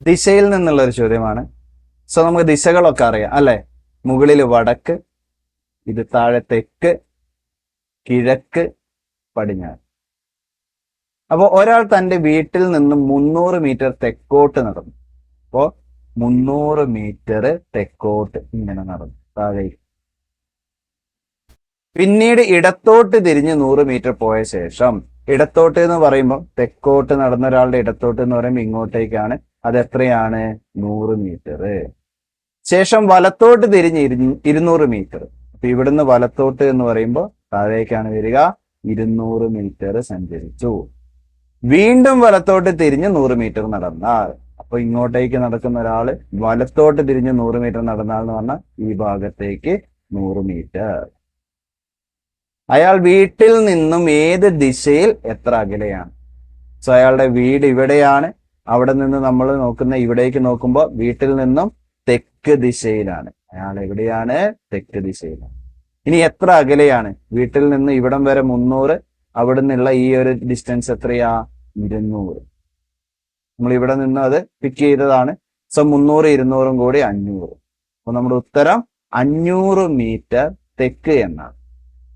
ദിശയിൽ നിന്നുള്ള ഒരു ചോദ്യമാണ്. സോ നമുക്ക് ദിശകളൊക്കെ അറിയാം അല്ലെ? മുകളിൽ വടക്ക്, ഇത് താഴെ തെക്ക്, കിഴക്ക്, പടിഞ്ഞാറ്. അപ്പോൾ ഒരാൾ തന്റെ വീട്ടിൽ നിന്നും 300 മീറ്റർ തെക്കോട്ട് നടന്നു. അപ്പോ 300 മീറ്റർ തെക്കോട്ട് ഇങ്ങനെ നടന്നു താഴേക്ക്. പിന്നീട് ഇടത്തോട്ട് തിരിഞ്ഞ് 100 മീറ്റർ പോയ ശേഷം, ഇടത്തോട്ട് എന്ന് പറയുമ്പോൾ തെക്കോട്ട് നടന്ന ഒരാളുടെ ഇടത്തോട്ട് എന്ന് പറയുമ്പോൾ ഇങ്ങോട്ടേക്കാണ്. അത് എത്രയാണ്? 100 മീറ്റർ. ശേഷം വലത്തോട്ട് തിരിഞ്ഞ് 200 മീറ്റർ. അപ്പൊ ഇവിടുന്ന് വലത്തോട്ട് എന്ന് പറയുമ്പോൾ താഴേക്കാണ് വരിക. 200 മീറ്റർ സഞ്ചരിച്ചു. വീണ്ടും വലത്തോട്ട് തിരിഞ്ഞ് 100 മീറ്റർ നടന്നാൽ, അപ്പൊ ഇങ്ങോട്ടേക്ക് നടക്കുന്ന ഒരാള് വലത്തോട്ട് തിരിഞ്ഞ് 100 മീറ്റർ നടന്നാൽ എന്ന് പറഞ്ഞാൽ ഈ ഭാഗത്തേക്ക് 100 മീറ്റർ. അയാൾ വീട്ടിൽ നിന്നും ഏത് ദിശയിൽ എത്ര അകലെയാണ്? സോ അയാളുടെ വീട് ഇവിടെയാണ്. അവിടെ നിന്ന് നമ്മൾ നോക്കുന്ന ഇവിടേക്ക് നോക്കുമ്പോൾ വീട്ടിൽ നിന്നും തെക്ക് ദിശയിലാണ്. അയാൾ എവിടെയാണ്? തെക്ക് ദിശയിലാണ്. ഇനി എത്ര അകലെയാണ്? വീട്ടിൽ നിന്ന് ഇവിടം വരെ 300, അവിടെ നിന്നുള്ള ഈ ഒരു ഡിസ്റ്റൻസ് എത്രയാ? 200. നമ്മൾ ഇവിടെ നിന്ന് അത് പിക്ക് ചെയ്തതാണ്. സോ 300 200 കൂടി 500. അപ്പൊ നമ്മുടെ ഉത്തരം 500 മീറ്റർ തെക്ക് എന്നാണ്.